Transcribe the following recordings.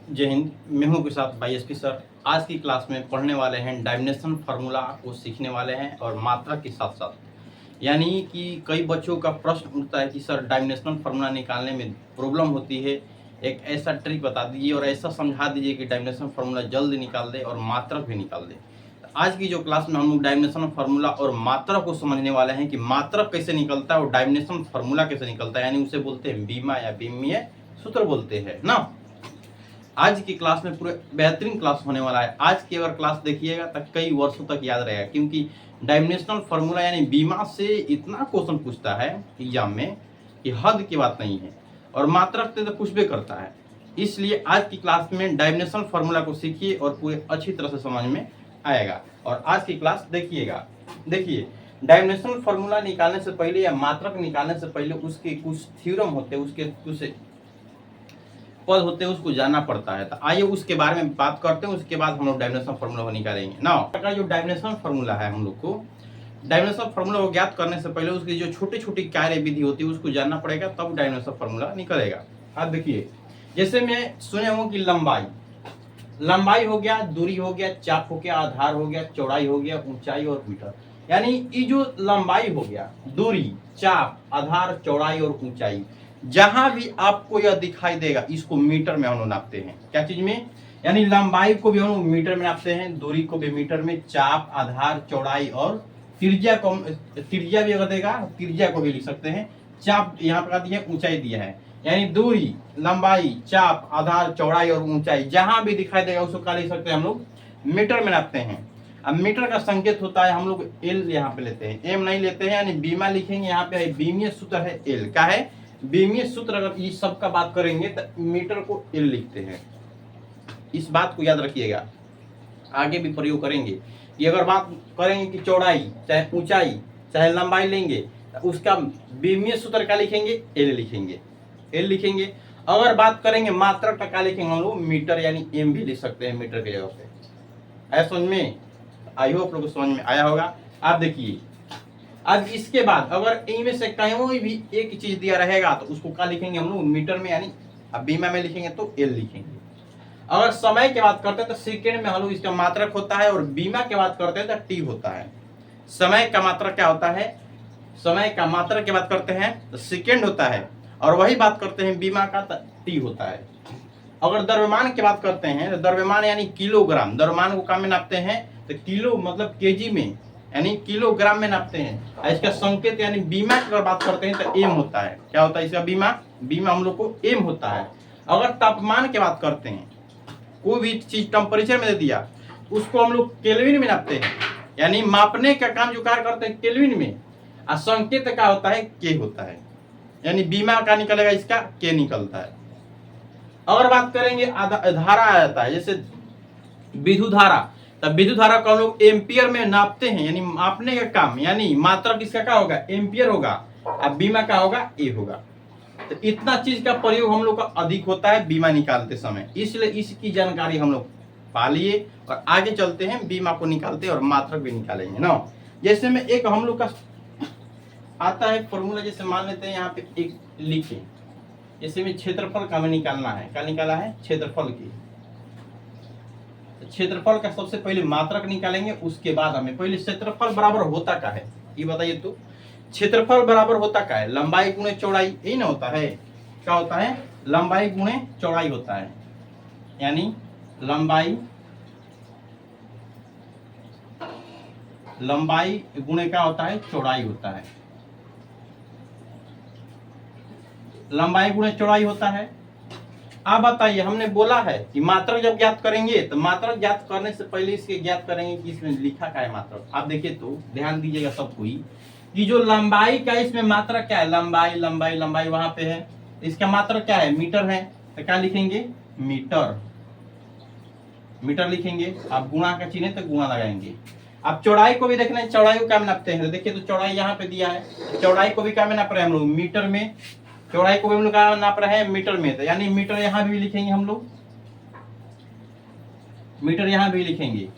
जय हिंद। मैं हूं के साथ भाई एसपी सर। आज की क्लास में पढ़ने वाले हैं डायमेंशन फार्मूला को सीखने वाले हैं और मात्रा के साथ साथ यानी कि कई बच्चों का प्रश्न उठता है कि सर डायमेंशनल फार्मूला निकालने में प्रॉब्लम होती है, एक ऐसा ट्रिक बता दीजिए और ऐसा समझा दीजिए कि डायमेंशनल फार्मूला जल्द निकाल दे और मात्रक भी निकाल दे। तो आज की जो क्लास में हम लोग डायमेंशनल फार्मूला और मात्रक को समझने वाले हैं कि मात्रक कैसे निकलता है और डायमेंशनल फार्मूला कैसे निकलता है, यानी उसे बोलते हैं बीमा या बीमीय सूत्र बोलते हैं ना। आज की क्लास में पूरे बेहतरीन क्लास होने वाला है। आज की अगर क्लास देखिएगा तो कई वर्षों तक याद रहेगा, क्योंकि डायमेंशनल फार्मूला यानी बीमा से इतना क्वेश्चन पूछता है एग्जाम में कि हद की बात नहीं है, और मात्रक से तो पूछ भी करता है। इसलिए आज की क्लास में डायमेंशनल फार्मूला को सीखिए और पूरे अच्छी तरह से समझ में आएगा। और आज की क्लास देखिएगा। देखिए, डायमेंशनल फार्मूला निकालने से पहले या मात्रक निकालने से पहले उसके कुछ थ्योरम होते हैं, उसके कुछ पद होते हैं, उसको जानना पड़ता है। तो आइए उसके बारे में बात करते हैं, उसके बाद हम लोग डायमेंशनल फार्मूला को निकालेंगे ना। का जो डायमेंशनल फार्मूला है, हम लोग को डायमेंशनल फार्मूला को ज्ञात करने से पहले उसकी जो छोटी छोटी कार्य विधि होती है उसको जानना पड़ेगा, तब डायमेंशनल फार्मूला निकलेगा। आप देखिए, जैसे मैं सुने हूँ कि लंबाई हो गया, दूरी हो गया, चाप हो गया, आधार हो गया, चौड़ाई हो गया, ऊंचाई और मीटर। यानी ये जो लंबाई हो गया, दूरी, चाप, आधार, चौड़ाई और ऊंचाई, जहां भी आपको यह दिखाई देगा इसको मीटर में हम लोग नापते हैं। क्या चीज में? यानी लंबाई को भी हम लोग मीटर में नापते हैं, दूरी को भी मीटर में, चाप, आधार, चौड़ाई और त्रिज्या भी अगर देगा त्रिज्या को भी लिख सकते हैं। चाप यहाँ पर दिया है, ऊंचाई दिया है, यानी दूरी, लंबाई, चाप, आधार, चौड़ाई और ऊंचाई जहां भी दिखाई देगा उसको क्या लिख सकते हैं हम लोग? मीटर में नापते हैं। अब मीटर का संकेत होता है, हम लोग एल यहाँ पे लेते हैं, एम नहीं लेते हैं, यानी बीमा लिखेंगे। यहाँ पे बीमीय सूत्र है एल का है। बीमीय सूत्र अगर इस सब का बात करेंगे तो मीटर को एल लिखते हैं। इस बात को याद रखिएगा, आगे भी प्रयोग करेंगे कि अगर बात करेंगे कि चौड़ाई चाहे ऊंचाई चाहे लंबाई लेंगे तो उसका बीमीय सूत्र क्या लिखेंगे? एल लिखेंगे, एल लिखेंगे। अगर बात करेंगे मात्रक का क्या लिखेंगे हम लोग? मीटर, यानी एम भी लिख सकते हैं मीटर की जगह पे। आया समझ में? आई होप लोग समझ में आया होगा। आप देखिए, अब इसके बाद अगर इनमें से कोई भी एक चीज दिया रहेगा तो उसको क्या लिखेंगे हम लोग? मीटर में, यानी अब बीमा में लिखेंगे तो एल लिखेंगे। अगर समय की बात करते हैं तो सेकेंड में हम लोग इसका मात्रक होता है, और बीमा की बात करते हैं तो टी होता है। समय का मात्रक क्या होता है? समय का मात्रक की बात करते हैं तो सेकेंड होता है, और वही बात करते हैं बीमा का तो टी होता है। अगर द्रव्यमान की बात करते हैं तो द्रव्यमान यानी किलोग्राम, द्रव्यमान को काम में नापते हैं तो किलो मतलब केजी में, यानी किलोग्राम में नापते हैं। इसका संकेत यानी बीमा की अगर बात करते हैं तो एम होता है। क्या होता है इसका? बीमा हम लोग को एम होता है। अगर तापमान की बात करते हैं, कोई भी चीज टेम्परेचर में दे दिया उसको हम लोग केल्विन में नापते हैं, यानी मापने का काम जो कार्य करते हैं केल्विन में। और संकेत क्या होता है? के होता है, यानी बीमा का निकलेगा इसका के निकलता है। अगर बात करेंगे धारा आ जाता है, जैसे विद्युत धारा, तब विद्युत धारा को हम लोग एम्पियर में नापते हैं, यानी मापने का काम, यानी मात्रक इसका क्या होगा? एम्पियर होगा। अब बीमा का होगा? ए होगा। तो इतना चीज का प्रयोग हम लोग का अधिक होता है बीमा निकालते समय, इसलिए इसकी जानकारी हम लोग पा लिए और आगे चलते हैं, बीमा को निकालते हैं और मात्रक भी निकालेंगे ना। जैसे में एक हम लोग का आता है फॉर्मूला, जैसे मान लेते हैं यहाँ पे एक लिखे, जैसे में क्षेत्रफल का हमें निकालना है। क्या निकाला है? क्षेत्रफल की। क्षेत्रफल का सबसे पहले मात्रक निकालेंगे, उसके बाद हमें पहले क्षेत्रफल बराबर होता क्या है ये बताइए। तो क्षेत्रफल बराबर होता क्या है? लंबाई गुणे चौड़ाई, यही ना होता है। क्या होता है? लंबाई गुणे चौड़ाई होता है, यानी लंबाई गुणे क्या होता है? चौड़ाई होता है। लंबाई गुणे चौड़ाई होता है। आप बताइए, हमने बोला है कि मात्रक जब ज्ञात करेंगे तो मात्रक ज्ञात करने से पहले इसके ज्ञात करेंगे कि इसमें लिखा क्या है मात्रक। आप देखिए तो ध्यान दीजिएगा सब कोई कि जो लंबाई का इसमें मात्रक क्या है? लंबाई वहां पे है, इसका मात्रक क्या है? मीटर है। तो क्या लिखेंगे? मीटर लिखेंगे। आप गुणा का चिन्ह तो गुणा लगाएंगे। अब चौड़ाई को भी देखना है, चौड़ाई को क्या में नापते हैं? तो देखिए, तो चौड़ाई यहाँ पे दिया है, चौड़ाई को भी क्या में नाप रहे हैं हम लोग? मीटर में। चौड़ाई को भी हम लोग नाप रहे हैं मीटर में, तो यानी मीटर यहाँ भी लिखेंगे हम लोग, मीटर यहाँ भी लिखेंगे।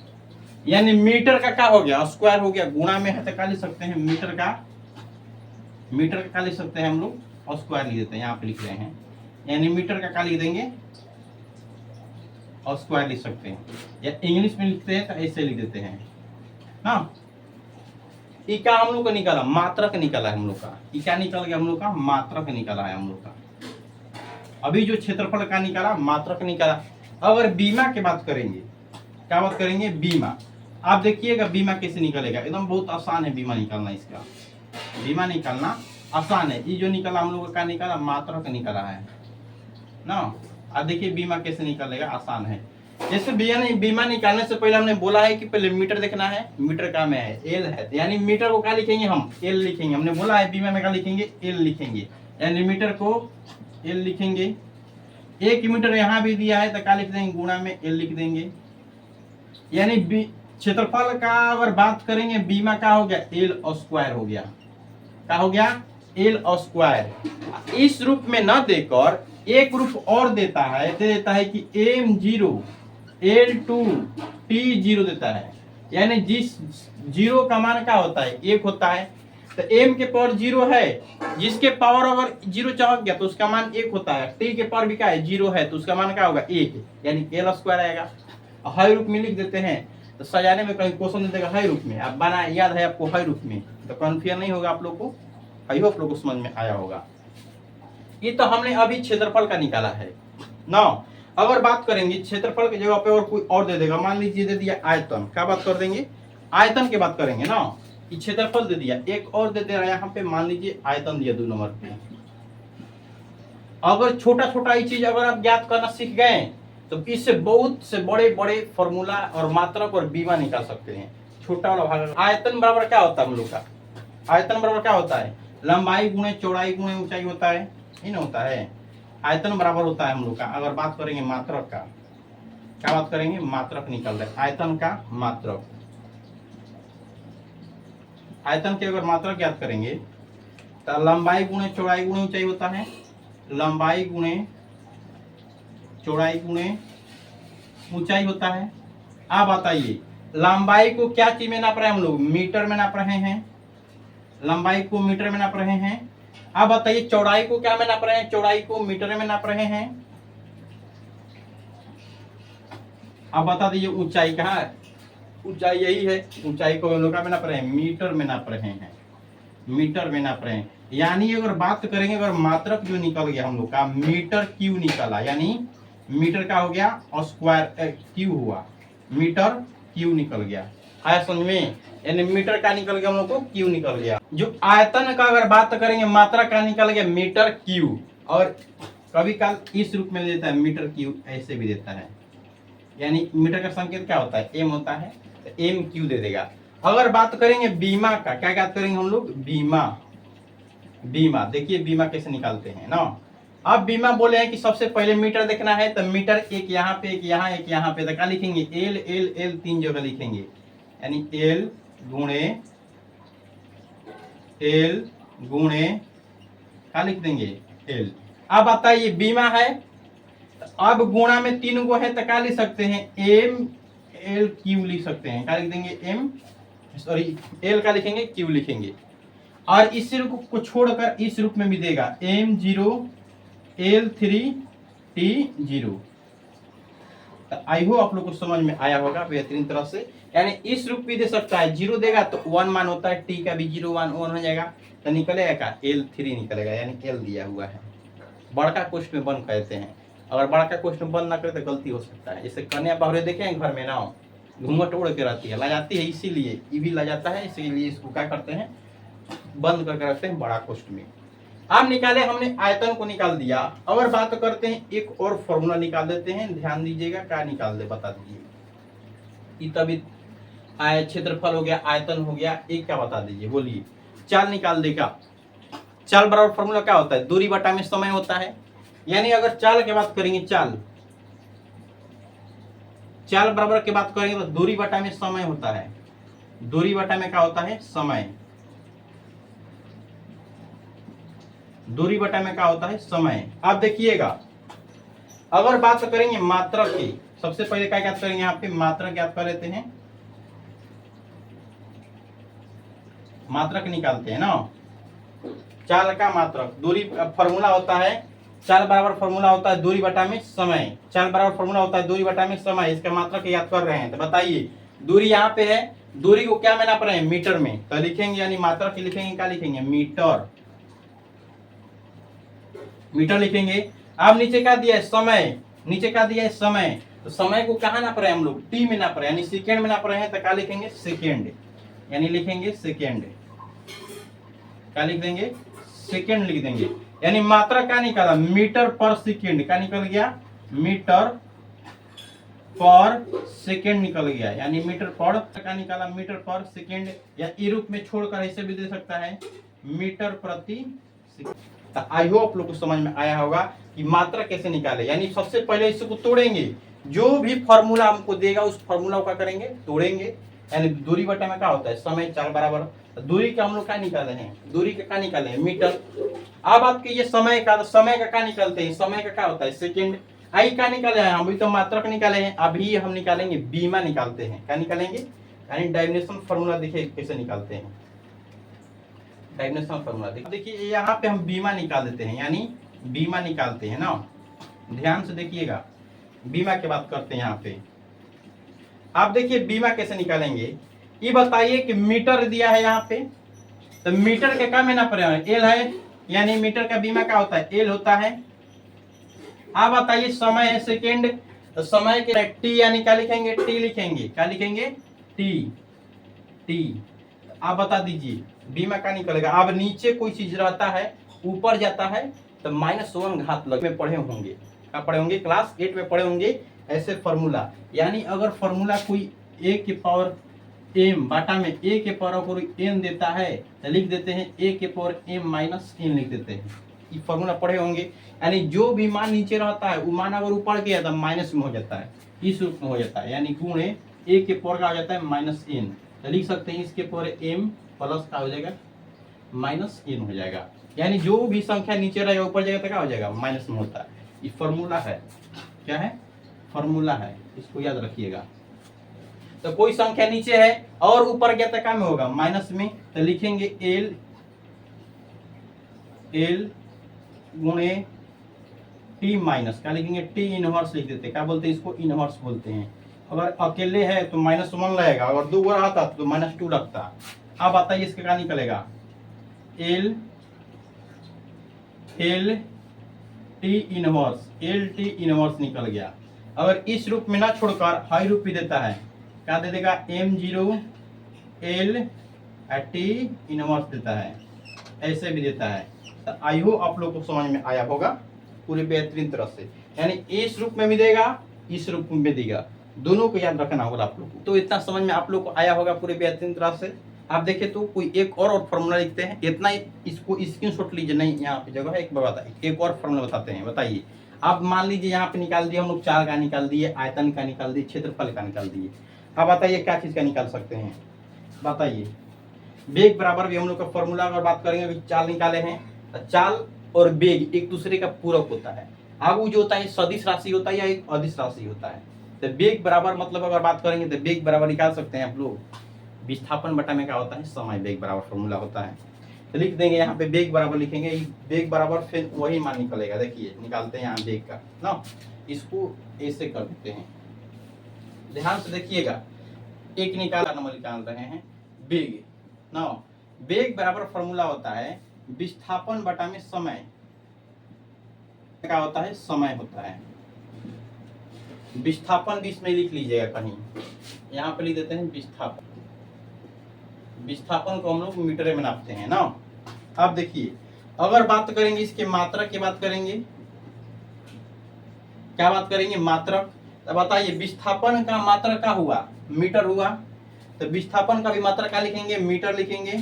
यानी मीटर का क्या हो गया? स्क्वायर हो गया। गुणा में है तो क्या लिख सकते हैं? मीटर का क्या लिख सकते हैं हम लोग? और स्क्वायर लिख देते हैं, यहाँ पे लिख रहे हैं, यानी मीटर का क्या लिख देंगे? और स्क्वायर लिख सकते हैं, या इंग्लिश में लिखते हैं तो ऐसे लिख देते हैं ना। ये क्या हम लोग का निकाला, मात्रक निकाला है हम लोग का। ये क्या निकल गया हम लोग का, मात्रक निकाला है हम लोग का। अभी जो क्षेत्रफल का निकाला, मात्रक निकाला। अगर बीमा की बात करेंगे, क्या बात करेंगे, बीमा। आप देखिएगा बीमा कैसे निकलेगा, एकदम बहुत आसान है बीमा निकालना। इसका बीमा निकालना आसान है। ये जो निकला हम लोग का निकाला, मात्रक निकला है ना। अब देखिए बीमा कैसे निकलेगा, आसान है। जैसे बीमा निकालने से पहले हमने बोला है कि पहले मीटर देखना है। मीटर का में है, एल है, यानी मीटर को क्या लिखेंगे हम, एल लिखेंगे। हमने बोला है बीमा में क्या लिखेंगे, एल लिखेंगे, यानी मीटर को एल लिखेंगे। 1 मीटर यहाँ भी दिया है तो क्या लिख देंगे, गुणा में एल लिख देंगे। यानी क्षेत्रफल का अगर बात करेंगे, बीमा का हो गया एल और स्क्वायर हो गया। क्या हो गया, एल और स्क्वायर। इस रूप में न देकर एक रूप और देता है, देता है कि m0 L2 T0 देता है। यानी जिस जीरो का मान क्या होता है, 1 होता है, तो m के पावर 0 है, जिसके पावर अगर 0 चौक गया तो उसका मान 1 होता है। t के पावर भी क्या है, 0 है, तो उसका मान क्या होगा, 1, यानी एल स्क्वायर आएगा। हाई रूप में लिख देते हैं, तो सजाने में कहीं क्वेश्चन देगा हाई रूप में, आप बना याद है आपको हाई रूप में, तो कन्फ्यूजन नहीं होगा आप लोग को। आई होप लोग को समझ में आया होगा। ये तो हमने अभी क्षेत्रफल का निकाला है ना। अगर बात करेंगे क्षेत्रफल की जगह पे और कोई और दे देगा, मान लीजिए दे दिया आयतन, क्या बात कर देंगे, आयतन की बात करेंगे ना। ये क्षेत्रफल दे दिया, एक और दे दे रहा है यहाँ पे, मान लीजिए आयतन दिया 2 नंबर पे। अगर छोटा छोटा ये चीज अगर आप ज्ञात करना सीख गए, तो इससे बहुत से बड़े बड़े फॉर्मूला और मात्रक और बीमा निकाल सकते हैं। छोटा वाला भाग, आयतन बराबर क्या होता है हम लोग का, आयतन बराबर क्या होता है, लंबाई गुणे चौड़ाई गुणे ऊंचाई होता है, ये ना होता है। आयतन बराबर होता है हम लोग का। अगर बात करेंगे मात्रक का, क्या बात करेंगे, मात्रक निकल रहा है, आयतन का मात्रक। आयतन के अगर मात्रक ज्ञात करेंगे तो लंबाई गुणे चौड़ाई गुणे ऊंचाई होता है, लंबाई गुणे चौड़ाई गुणे ऊंचाई होता है। आप बताइए लंबाई को क्या चीज में नाप रहे हैं हम लोग, मीटर में नाप रहे हैं, लंबाई को मीटर में नाप रहे हैं। आप बताइए चौड़ाई को क्या में नाप रहे हैं, चौड़ाई को मीटर में नाप रहे हैं। आप बता दीजिए ऊंचाई कहाँ है, ऊंचाई यही है, ऊंचाई को हम लोग क्या में नाप रहे हैं, मीटर में नाप रहे हैं, मीटर में नाप रहे हैं। यानी अगर बात करेंगे, अगर मात्रक जो निकल गया हम लोग का, मीटर क्यू निकला, यानी मीटर का हो गया और स्क्वायर क्यू हुआ, मीटर क्यू निकल गया। आया समझ में, यानी मीटर का निकल गया हम लोग को, क्यू निकल गया। जो आयतन का अगर बात करेंगे, मात्रा का निकल गया मीटर क्यू, और कभी काल इस रूप में देता है मीटर क्यू, ऐसे भी देता है। यानी मीटर का संकेत क्या होता है, एम होता है, तो एम क्यू दे देगा। अगर बात करेंगे बीमा का, क्या बात करेंगे हम लोग, बीमा। बीमा देखिए बीमा कैसे निकालते हैं ना। अब बीमा बोले हैं कि सबसे पहले मीटर देखना है, तो मीटर एक यहाँ पे, एक यहाँ, एक यहाँ पे, तो क्या लिखेंगे, एल एल एल 3 जगह लिखेंगे, यानी एल गुणे एल गुणे क्या लिख देंगे, एल। अब बताइए बीमा है, अब गुणा में 3 गो है, तो क्या लिख सकते हैं, एम एल क्यू लिख सकते हैं। क्या लिख देंगे, एम सॉरी एल का लिखेंगे, क्यू लिखेंगे। और इस रूप को छोड़कर इस रूप में भी देगा, m0 L3 T0। I hope आप लोग को समझ में आया होगा बेहतरीन तरह से। यानी इस रूप भी दे सकता है, 0 देगा तो 1 मान होता है, t का भी 0 1 1 हो जाएगा, तो निकलेगा क्या, L3 निकलेगा, यानी L दिया हुआ है। बड़का क्वेश्चन में बंद कहते हैं, अगर बड़का क्वेश्चन बंद ना करे तो गलती हो सकता है। जैसे कन्या बहुरे देखे हैं घर में ना, घूंघट उड़ के रहती है, ला जाती है, इसीलिए ये भी ला जाता है, इसीलिए इसको क्या करते हैं, बंद करके रखते हैं बड़ा क्वेश्चन में। अब निकाले हमने आयतन को निकाल दिया। अगर बात करते हैं एक और फॉर्मूला निकाल देते हैं, ध्यान दीजिएगा क्या निकाल दे, बता दीजिए। तभी क्षेत्रफल हो गया, आयतन हो गया, एक क्या बता दीजिए, बोलिए। चाल निकाल देगा, चाल बराबर फॉर्मूला क्या होता है, दूरी बटा में समय होता है। यानी अगर चाल की बात करेंगे, चाल चाल बराबर की बात करेंगे तो दूरी बटा में समय होता है, दूरी बटा में क्या होता है, समय। दूरी बटा में क्या होता है, समय। आप देखिएगा अगर बात करेंगे मात्रक की, सबसे पहले क्या ज्ञात करेंगे, यहाँ पे मात्रक ज्ञात कर लेते हैं, मात्रक निकालते हैं ना। चाल का मात्रक, दूरी फॉर्मूला होता है चाल बराबर फॉर्मूला होता है दूरी बटा में समय, चाल बराबर फॉर्मूला होता है दूरी बटा में समय। इसका मात्रक याद कर रहे हैं तो बताइए, दूरी यहाँ पे है, दूरी को क्या में नाप रहे हैं, मीटर में, तो लिखेंगे यानी मात्रक लिखेंगे, क्या लिखेंगे, मीटर, मीटर लिखेंगे। अब नीचे क्या दिया है, समय, नीचे क्या दिया है, समय, तो समय को कहाँ नाप रहे हैं हम लोग, टी में नाप रहे हैं, यानी सेकेंड में नाप रहे हैं, तो क्या लिखेंगे, सेकेंड, यानी लिखेंगे सेकेंड, क्या लिख देंगे, सेकेंड लिख देंगे। यानी मात्रा क्या निकाला, मीटर पर सेकेंड, क्या निकल गया, मीटर पर सेकेंड निकल गया, यानी मीटर पर क्या निकाला, मीटर पर सेकेंड, या ई रूप में छोड़कर ऐसे भी दे सकता है, मीटर प्रति सेकेंड। तो आई होप आप लोग को समझ में आया होगा कि मात्रा कैसे निकाले। यानी सबसे पहले इसको तोड़ेंगे, जो भी फॉर्मूला हमको देगा उस फॉर्मूला को क्या करेंगे, तोड़ेंगे। यानी दूरी बटा में क्या होता है, समय, चाल बराबर, दूरी का हम लोग क्या निकाले हैं, दूरी का क्या निकाले हैं, मीटर। अब आपके ये समय का, तो समय का क्या निकालते हैं, समय का क्या होता है, सेकेंड। आई का निकाले हैं, अभी तो मात्रक निकाले हैं, अभी हम निकालेंगे बीमा निकालते हैं, क्या निकालेंगे, यानी डायमेंशन फॉर्मूला देखिए कैसे निकालते हैं, डायमेंशन फॉर्मूला देखिए यहाँ पे हम बीमा निकाल देते हैं, यानी बीमा निकालते हैं ना, ध्यान से देखिएगा, बीमा की बात करते हैं यहाँ पे। आप देखिए बीमा कैसे निकालेंगे, ये बताइए कि मीटर दिया है यहाँ पे, तो मीटर के क्या में नाप रहे हैं, एल है, यानी मीटर का बीमा क्या होता है, एल होता है। आप बताइए समय है सेकेंड, तो समय के टी, यानी क्या लिखेंगे, टी लिखेंगे, क्या लिखेंगे, टी, टी। आप बता दीजिए बीमा का निकलेगा। अब नीचे कोई चीज रहता है, ऊपर जाता है, तो -1 घात लग में पढ़े होंगे, क्या पढ़े होंगे, क्लास 8 में पढ़े होंगे ऐसे फॉर्मूला। यानी अगर फॉर्मूला कोई a के पावर m बाटा में a के पावर कोई n देता है, तो लिख देते हैं a के पावर m -n लिख देते हैं, ये फॉर्मूला पढ़े होंगे। यानी जो भी मान नीचे रहता है वो मान अगर ऊपर गया तो माइनस में हो जाता है, इस रूप में हो जाता है, यानी गुणे a के पावर का आ जाता है -n, तो लिख सकते हैं इसके पावर m प्लस का हो जाएगा -n हो जाएगा। यानी जो भी संख्या नीचे रहेगा ऊपर जाएगा तो क्या हो जाएगा, माइनस में होता है। ये फॉर्मूला है, क्या है, फॉर्मूला है, इसको याद रखिएगा। तो कोई संख्या नीचे है और ऊपर गया तो क्या में होगा, माइनस में, तो लिखेंगे एल, एल गुणे टी माइनस, क्या लिखेंगे, टी इनवर्स लिख देते हैं, क्या बोलते हैं इसको, इनवर्स बोलते हैं। अगर अकेले है तो -1 लगेगा, अगर 2 बार आता तो -2 लगता। अब बताइए इसका क्या निकलेगा, L, L T inverse, L T inverse निकल गया। अगर इस रूप में ना छोड़कर हाई रूप भी देता है, क्या दे देगा, m0 एल टी इनवर्स देता है, ऐसे भी देता है। तो आई होप आप लोग को समझ में आया होगा पूरे बेहतरीन तरह से। यानी इस रूप में भी देगा, इस रूप में भी देगा, दोनों को याद रखना होगा आप लोग को। तो इतना समझ में आप लोग को आया होगा पूरे बेहतरीन तरह से। आप देखें तो कोई एक और फॉर्मूला लिखते हैं, इतना ही, इसको स्क्रीनशॉट लीजिए, नहीं यहाँ पे जगह है, एक बार बताइए, एक और फॉर्मूला बताते हैं। बताइए आप मान लीजिए यहाँ पे निकाल दिए हम लोग, चाल का निकाल दिए, आयतन का निकाल दिए, क्षेत्रफल का निकाल दिए। अब बताइए क्या चीज का निकाल सकते हैं, बताइए। वेग बराबर भी हम लोग का फॉर्मूला अगर बात करेंगे, अभी चाल निकाले हैं, तो चाल और वेग एक दूसरे का पूरक होता है। अब वो जो होता है सदिश राशि होता है या एक अदिश राशि होता है। तो वेग बराबर मतलब अगर बात करेंगे तो वेग बराबर निकाल सकते हैं आप लोग, विस्थापन बटा में क्या होता है, समय, वेग बराबर फॉर्मूला होता है। तो लिख देंगे यहाँ पे वेग बराबर लिखेंगे, वेग बराबर फिर वही मान निकलेगा। देखिए निकालते हैं यहाँ वेग का ना, इसको ऐसे कर देते हैं, ध्यान से देखिएगा, एक निकाला नंबर निकाल रहे हैं वेग ना। वेग बराबर फॉर्मूला होता है विस्थापन बटा में समय, क्या होता है, समय होता है। विस्थापन भी इसमें लिख लीजिएगा कहीं, यहाँ पे लिख देते हैं विस्थापन, विस्थापन को हम लोग मीटर में नापते हैं ना। अब देखिए अगर बात करेंगे इसके मात्रक की बात करेंगे, क्या बात करेंगे, मात्रक। तो बताइए विस्थापन का मात्रक क्या हुआ, मीटर हुआ, तो विस्थापन का भी मात्रक क्या लिखेंगे, मीटर लिखेंगे।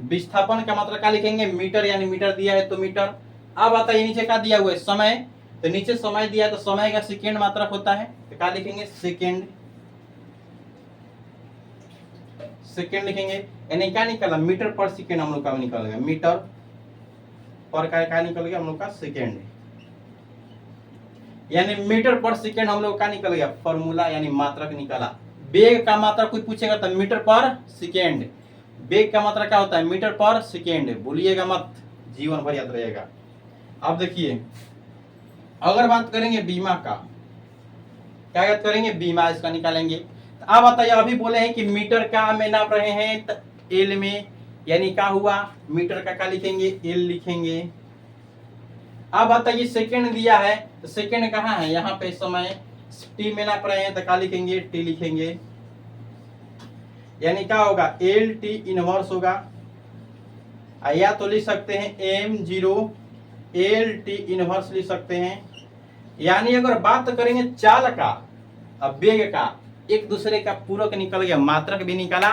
विस्थापन का मात्रक क्या लिखेंगे, मीटर, यानी मीटर दिया है तो मीटर। अब बताइए नीचे क्या दिया हुआ है, समय, तो नीचे समय दिया है तो समय का सेकेंड मात्रक होता है, तो क्या लिखेंगे, सेकेंड, सेकेंड लिखेंगे। यानी क्या निकला, मीटर पर सेकेंड हम लोग का निकल गया, मीटर पर क्या निकल गया हम लोग का, सेकेंड, यानी मीटर पर सेकेंड हम लोग का निकल गया फॉर्मूला, यानी मात्रक निकला। वेग का मात्रक कोई पूछेगा तो मीटर पर सेकेंड, वेग का मात्रक क्या होता है, मीटर पर सेकेंड, भूलिएगा मत, जीवन भर याद रहेगा। अब देखिए, अगर बात करेंगे बीमा का, क्या बात करेंगे, बीमा इसका निकालेंगे। तो अब बताइए, अभी बोले हैं कि मीटर का में नाप रहे हैं तो एल में, यानी क्या हुआ, मीटर का क्या लिखेंगे, एल लिखेंगे। अब बताइए सेकंड दिया है, तो सेकंड कहाँ है, यहाँ पे समय टी में नाप रहे हैं तो क्या लिखेंगे, टी लिखेंगे। यानी क्या होगा, एल टी इनवर्स होगा, या तो लिख सकते हैं M zero L T inverse लिख सकते हैं। यानी अगर बात करेंगे चाल का, अब वेग का, एक दूसरे का पूरक निकल गया, मात्रक भी निकाला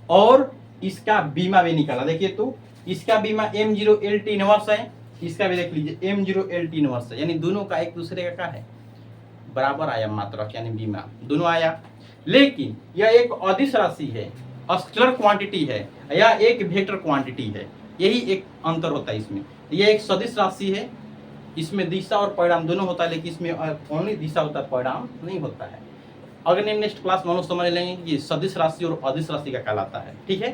और इसका बीमा भी निकाला। देखिए तो इसका बीमा M zero L T inverse है, इसका भी देख लीजिए M zero L T inverse है, यानी दोनों का एक दूसरे का क्या है, बराबर आया मात्रक, यानी बीमा दोनों आया। लेकिन यह एक अदिश राशि है, स्केलर क्वांटिटी है, या एक वेक्टर क्वांटिटी है, यही एक अंतर होता है इसमें। यह एक सदिश राशि है, इसमें दिशा और परिणाम दोनों होता है, लेकिन इसमें ओनली दिशा होता है, परिणाम नहीं होता है। अगले नेक्स्ट क्लास में हम लोग समझ लेंगे कि सदिश राशि और अदिश राशि का कहलाता है। ठीक है,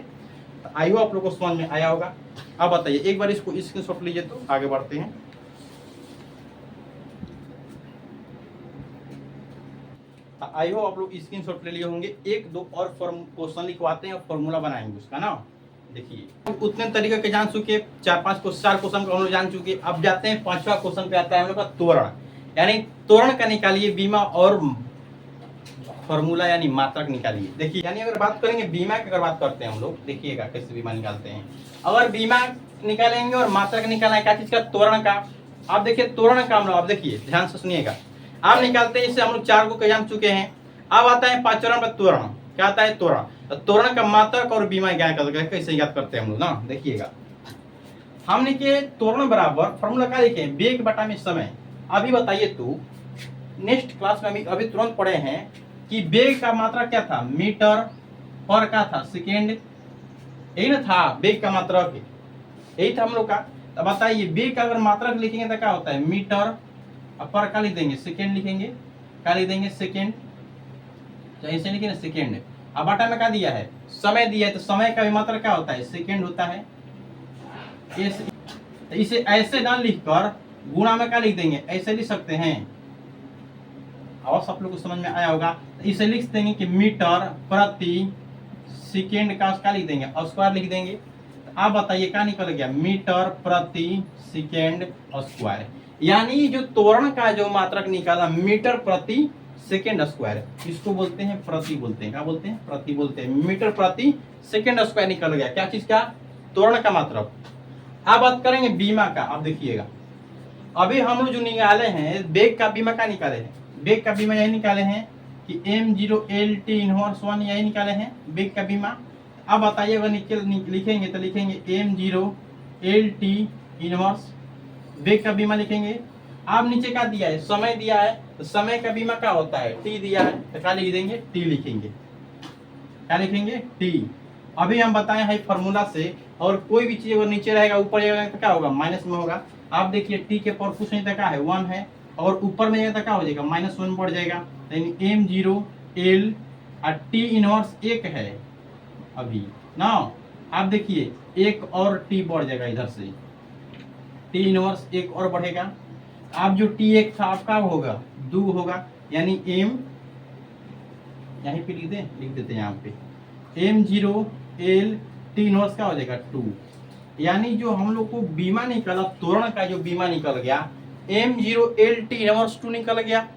तो आई होप आप लोग को समझ में आया होगा। अब बताइए, एक बार इसको स्क्रीनशॉट लीजिए तो आगे बढ़ते हैं। आई होप आप लोग स्क्रीनशॉट ले लिए होंगे। एक दो और क्वेश्चन लिखवाते हैं और फॉर्मूला बनाएंगे उसका ना। देखिए उतने तरीके के जान चुके, चार क्वेश्चन को हम लोग जान चुके। अब जाते हैं पांचवा क्वेश्चन पे, आता है हम लोग का त्वरण, यानी त्वरण का निकालिए बीमा और फॉर्मूला यानी मात्रक निकालिए। देखिए यानी अगर बात करेंगे बीमा की, अगर बात करते हैं हम लोग, देखिएगा कैसे बीमा निकालते हैं। अगर बीमा निकालेंगे और मात्रक निकालना है क्या चीज का, त्वरण का। अब देखिए त्वरण का हम लोग, अब देखिए ध्यान से सुनिएगा, आप निकालते हैं, इससे हम लोग चार को जान चुके हैं। अब आता है पांचवा पर त्वरण, क्या आता है, त्वरण। त्वरण का मात्रक और बीमा ज्ञात करते हैं, कैसे याद करते हैं हम लोग ना, देखिएगा। हमने के त्वरण बराबर फॉर्मूला क्या लिखे, वेग बटा में समय। अभी बताइए तो नेक्स्ट क्लास में अभी तुरंत पढ़े हैं कि वेग का मात्रा क्या था, मीटर पर का था सेकेंड, यही ना था वेग का मात्रक, यही था हम लोग का। तो बताइए वेग का अगर मात्रक लिखेंगे तो क्या होता है, मीटर, पर का लिख देंगे सेकेंड, लिखेंगे क्या लिख देंगे, सेकेंड, तो ऐसे लिखे ना सेकेंड। अब बटा में क्या दिया है, समय दिया है, तो समय का भी मात्रक क्या होता है, सेकेंड होता है। इसे ऐसे ना लिखकर गुणा में क्या लिख देंगे, ऐसे लिख सकते हैं, और सब लोग को समझ में आया होगा। इसे लिख देंगे कि मीटर प्रति सेकेंड का क्या लिख देंगे, स्क्वायर लिख देंगे। आप बताइए क्या निकल गया, मीटर प्रति सेकेंड स्क्वायर। यानी जो त्वरण का जो मात्रक निकाला, मीटर प्रति सेकेंड स्क्वायर, इसको बोलते हैं प्रति, बोलते हैं क्या बोलते हैं, प्रति बोलते हैं। मीटर प्रति सेकेंड स्क्वायर निकल गया, क्या चीज का, त्वरण का मात्रक। अब बात करेंगे बीमा का। अब देखिएगा, अभी हम लोग जो निकाले हैं वेग का बीमा का निकाले हैं, वेग का बीमा यही निकाले हैं कि M zero L T inverse one, यही निकाले हैं वेग का बीमा। अब बताइए अगर लिखेंगे तो लिखेंगे M zero L T inverse, वेग का बीमा लिखेंगे। अब नीचे क्या दिया है, समय दिया है, तो समय का बीमा क्या होता है, टी दिया है, तो क्या लिख देंगे, टी लिखेंगे, क्या लिखेंगे, टी। अभी हम बताए हैं फॉर्मूला से, और कोई भी चीज अगर नीचे रहेगा ऊपर जाएगा तो क्या होगा, माइनस में होगा। आप देखिए टी के पर कुछ नहीं था, क्या है, वन है, और ऊपर में जाएगा तो क्या हो जाएगा, माइनस वन बढ़ जाएगा। यानी एम जीरो एल और टी इनवर्स एक है अभी ना। आप देखिए एक और टी बढ़ जाएगा, इधर से टी इनवर्स एक और बढ़ेगा। आप जो टी एक था आपका होगा दो होगा, यानी एम यहीं पे लिख देते हैं यहाँ पे, M zero L T inverse का हो जाएगा टू। यानी जो हम लोग को बीमा निकला, त्वरण का जो बीमा निकल गया, M zero L T inverse two निकल गया।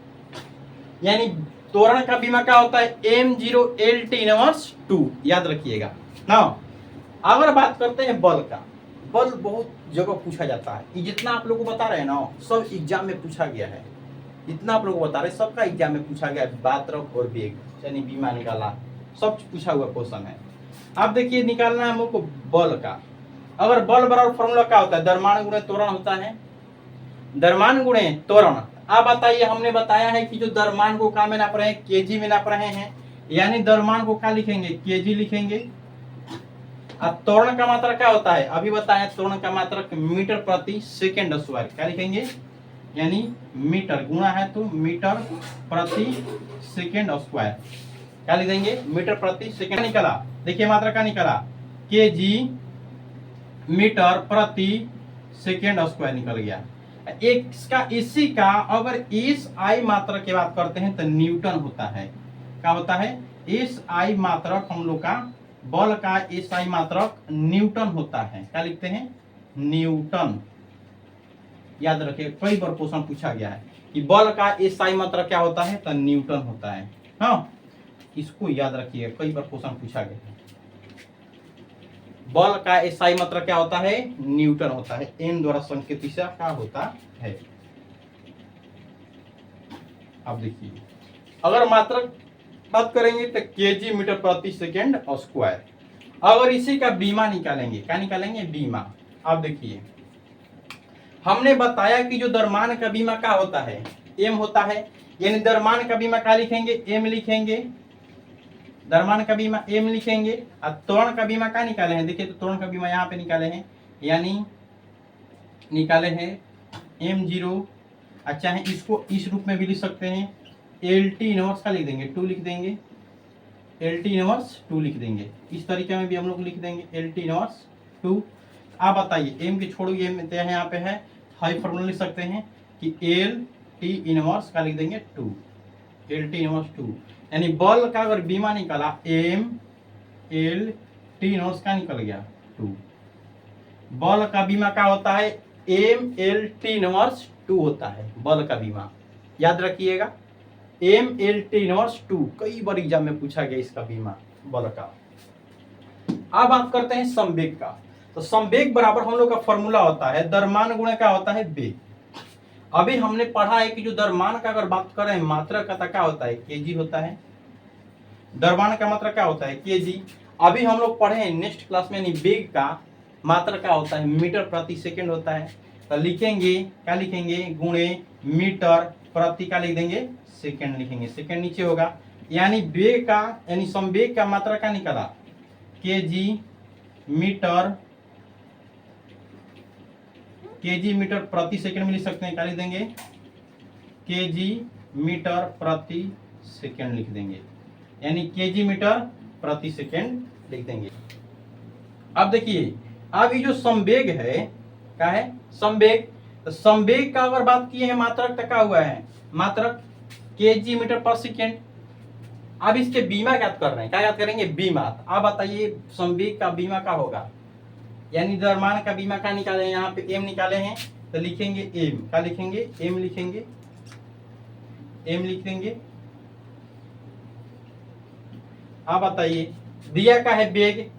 यानी त्वरण का बीमा क्या होता है, M zero L T inverse two, याद रखिएगा ना। अगर बात करते हैं बल का, बल बहुत जगह पूछा जाता है, ये जितना आप लोगों को बता रहे हैं ना, सब एग्जाम में पूछा गया है, इतना आप लोगों को बता रहे हैं, सबका एग्जाम में पूछा गया है। मात्रक और वेग, यानी बीमा निकाला, सब पूछा हुआ क्वेश्चन है। अब देखिए निकालना है हम लोग को बल का। अगर बल बराबर फॉर्मूला क्या होता है, द्रव्यमान गुणे त्वरण होता है, द्रव्यमान गुणे त्वरण। अब बताइए, हमने बताया है कि जो द्रव्यमान को क्या में नाप रहे हैं, केजी में नाप रहे हैं, यानी द्रव्यमान को क्या लिखेंगे, केजी लिखेंगे। अब त्वरण का मात्रा क्या होता है, अभी बताया त्वरण का मात्रक मीटर प्रति सेकेंड स्क्वायर, क्या लिखेंगे, यानी मीटर गुणा है तो मीटर प्रति सेकेंड स्क्वायर, क्या लिख देंगे, मीटर प्रति सेकेंड। निकला, देखिए मात्रा का निकला, केजी मीटर प्रति सेकेंड स्क्वायर निकल गया। एक इसका इसी का अगर एस आई मात्रक की बात करते हैं तो न्यूटन होता है। क्या होता है? एस आई मात्रक हम लोग का बल का एस आई मात्रक न्यूटन होता है। क्या लिखते हैं? न्यूटन। याद रखिए, कई बार क्वेश्चन पूछा गया है कि बल का एस आई मात्रक क्या होता है, तो न्यूटन होता है। हाँ, इसको याद रखिए, कई बार क्वेश्चन पूछा गया है। बल का एसआई मात्रक क्या होता है? न्यूटन होता है। एन द्वारा संकेतित क्या होता है? अब देखिए, अगर मात्रक बात करेंगे तो केजी मीटर प्रति सेकेंड स्क्वायर। अगर इसी का बीमा निकालेंगे, क्या निकालेंगे? बीमा। अब देखिए, हमने बताया कि जो द्रव्यमान का बीमा क्या होता है? एम होता है। यानी द्रव्यमान का बीमा क्या लिखेंगे? एम लिखेंगे। द्रव्यमान का बीमा एम लिखेंगे। और त्वरण का बीमा क्या निकाले हैं? देखिए, तो त्वरण का बीमा यहाँ पे निकाले हैं, यानी निकाले हैं m0। अच्छा है, इसको इस रूप में भी लिख सकते हैं, एल टी इनवर्स का लिख देंगे 2 लिख देंगे, एल टी इनवर्स 2 लिख देंगे। इस तरीके में भी हम लोग लिख देंगे एल टी इनवर्स 2। आप बताइए, एम की छोड़ो, ये यहाँ पे है, हाई फॉर्मूला लिख सकते हैं कि एल टी इनवर्स का लिख देंगे 2, एल टी इनवर्स 2। यानी बल का अगर बीमा निकाला, एम एल टी इनवर्स का निकल गया 2। बल का बीमा क्या होता है? एम एल टी इनवर्स 2 होता है बल का बीमा। याद रखिएगा, एम एल टी इनवर्स 2, कई बार एग्जाम में पूछा गया इसका बीमा बल का। अब बात करते हैं संवेग का। तो संवेग बराबर हम लोग का फॉर्मूला होता है द्रव्यमान गुणा क्या होता है? वेग। अभी हमने पढ़ा है कि जो द्रव्यमान का अगर बात करें मात्रा का, क्या होता है? केजी होता है। द्रव्यमान का मात्रा क्या होता है? केजी। अभी हम लोग पढ़े हैं नेक्स्ट क्लास में, वेग का मात्रा क्या होता है? मीटर प्रति सेकंड होता है। तो लिखेंगे, क्या लिखेंगे? गुणे मीटर प्रति का लिख देंगे सेकंड लिखेंगे, सेकंड नीचे होगा। यानी वेग का, यानी संवेग का मात्रा क्या निकला? केजी मीटर प्रति सेकंड में लिख सकते हैं, क्या लिख देंगे? केजी मीटर प्रति सेकंड लिख देंगे, यानी केजी मीटर प्रति सेकंड लिख देंगे। अब देखिए, अब ये जो संवेग है, क्या है? संवेग। तो संवेग का अगर बात किए हैं मात्रक, तो क्या हुआ है? मात्रक केजी मीटर पर सेकंड। अब इसके बीमा ज्ञात कर रहे हैं, क्या ज्ञात करेंगे? बीमा। अब बताइए, संवेग का बीमा क्या होगा? यानी द्रव्यमान का बीमा क्या निकाले हैं? यहाँ पे एम निकाले हैं, तो लिखेंगे एम। क्या लिखेंगे? एम लिखेंगे, एम लिख देंगे। अब बताइए, दिया का है वेग,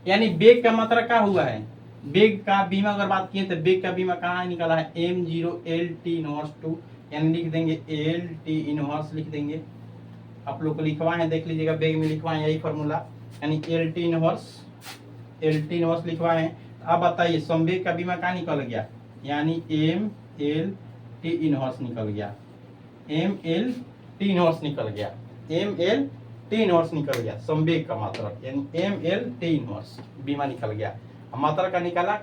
यानी वेग का मात्रा क्या हुआ है? वेग का बीमा अगर बात किए तो वेग का बीमा कहाँ निकाला है? m0 एल टी इनवर्स 2, यानी लिख देंगे एल टी इनवर्स लिख देंगे। आप लोग को लिखवाए हैं, देख लीजिएगा, वेग में लिखवाए यही फॉर्मूला, यानी एल टी इनवर्स लिखवाए हैं। अब बताइए, संवेग का बीमा कहाँ निकल गया? यानी एम एल टी इनवर्स निकल गया, एम एल टी इनवर्स निकल गया, एम एल टी इनवर्स निकल गया संवेग का मात्रक, यानी एम एल टी इनवर्स बीमा निकल गया। मात्रा का निकाला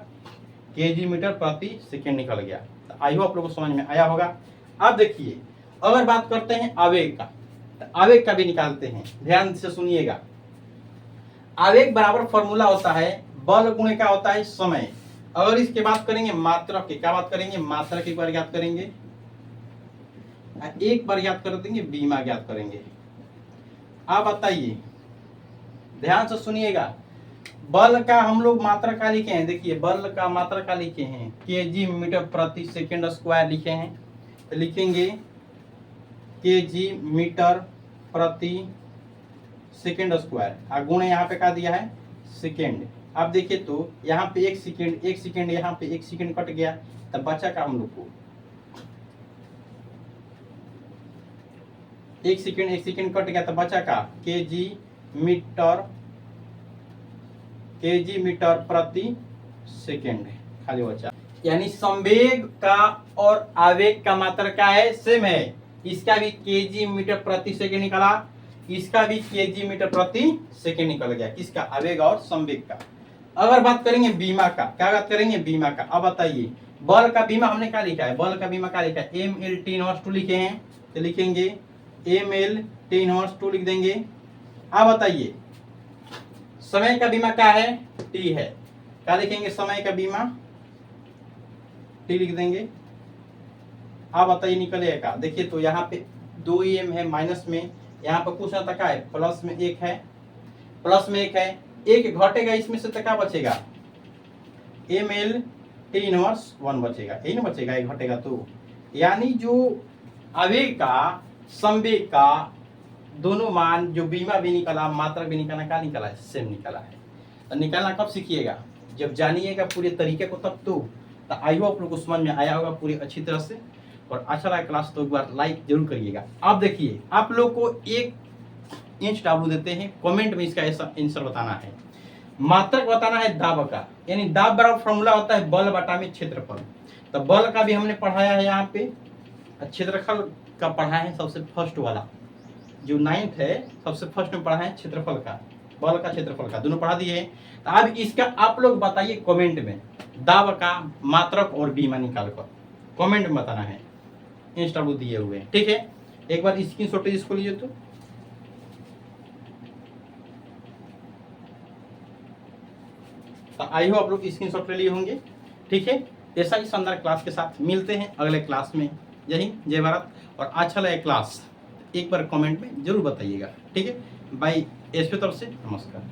केजी मीटर प्रति सेकंड निकल गया। तो आई होप आप लोगों को समझ में आया होगा। अब देखिए, अगर बात करते हैं आवेग का, तो आवेग का भी निकालते हैं, ध्यान से सुनिएगा। आवेग बराबर फॉर्मूला होता है बल गुणे क्या होता है? समय। अगर इसके बात करेंगे मात्रक की, क्या बात करेंगे? मात्रक एक बार ज्ञात करेंगे, एक बार ज्ञात कर देंगे, बीमा ज्ञात करेंगे। आप बताइए, ध्यान से सुनिएगा, बल का हम लोग मात्रा का लिखे हैं। देखिए, बल का मात्रा का लिखे हैं केजी मीटर प्रति सेकंड स्क्वायर लिखे हैं, तो लिखेंगे केजी मीटर प्रति सेकंड स्क्वायर, और गुणे यहाँ पे क्या दिया है? सेकंड। अब देखिए, तो यहाँ पे एक सेकंड, यहाँ पे एक सेकंड कट गया, तब बचा का हम लोग को एक सेकंड कट गया, तो बचा का केजी मीटर प्रति सेकंड खाली बचा। यानी संवेग का और आवेग का मात्रा क्या है? सेम है। इसका भी केजी मीटर प्रति सेकंड निकला, इसका भी केजी मीटर प्रति सेकंड निकल गया। किसका? आवेग और संवेग का। अगर बात करेंगे बीमा का, क्या बात करेंगे? बीमा का। अब बताइए, बल का बीमा हमने क्या लिखा है? बल का बीमा क्या लिखा है? एम एल टी इनवर्स 2 लिखे हैं, तो लिखेंगे एम एल टी इनवर्स 2 लिख देंगे। अब बताइए, समय का बीमा क्या है? टी है, क्या लिखेंगे? समय का बीमा टी लिख देंगे। आप बताइए निकलेगा। देखिए तो यहाँ पे 2m है माइनस में, यहाँ पर कुछ ना तका है प्लस में 1 है, प्लस में 1 है, 1 घटेगा इसमें से तो क्या बचेगा, ml टी इनवर्स 1 बचेगा, यही ना बचेगा, 1 घटेगा तो। यानी जो आवेग का संवेग का दोनों मान जो बीमा भी निकला मात्रा भी निकला, क्या निकला है, सेम निकला है। तो निकालना कब सीखिएगा, जब जानिएगा पूरे तरीके को तब तो आई होप आप लोग को समझ में आया होगा पूरी अच्छी तरह से। और अच्छा लगा क्लास तो एक बार लाइक जरूर करिएगा। आप देखिए आप लोग को 1 इंच W देते हैं, कमेंट में इसका ऐसा आंसर बताना है, मात्रक बताना है दाब का, यानी दाब बराबर फॉर्मूला होता है बल बटा में क्षेत्रफल। तो बल का भी हमने पढ़ाया है यहाँ पे, क्षेत्रफल का पढ़ा है सबसे फर्स्ट वाला, जो 9th है सबसे फर्स्ट में पढ़ा है क्षेत्रफल का, बल का क्षेत्रफल का, दोनों पढ़ा दिए हैं। तो अब इसका आप लोग बताइए कमेंट में, दाब का मात्रक और बीमा निकाल कर कमेंट में बताना है, इंस्टाबू दिए हुए हैं, ठीक है। एक बार स्क्रीनशॉट इसको लीजिए तो आई हो आप लोग स्क्रीनशॉट ले लिए होंगे, ठीक है। ऐसा ही शानदार क्लास के साथ मिलते हैं अगले क्लास में। जय हिंद जय भारत। और अच्छा लगे क्लास एक बार कमेंट में जरूर बताइएगा, ठीक है। बाय एसपी तरफ से नमस्कार।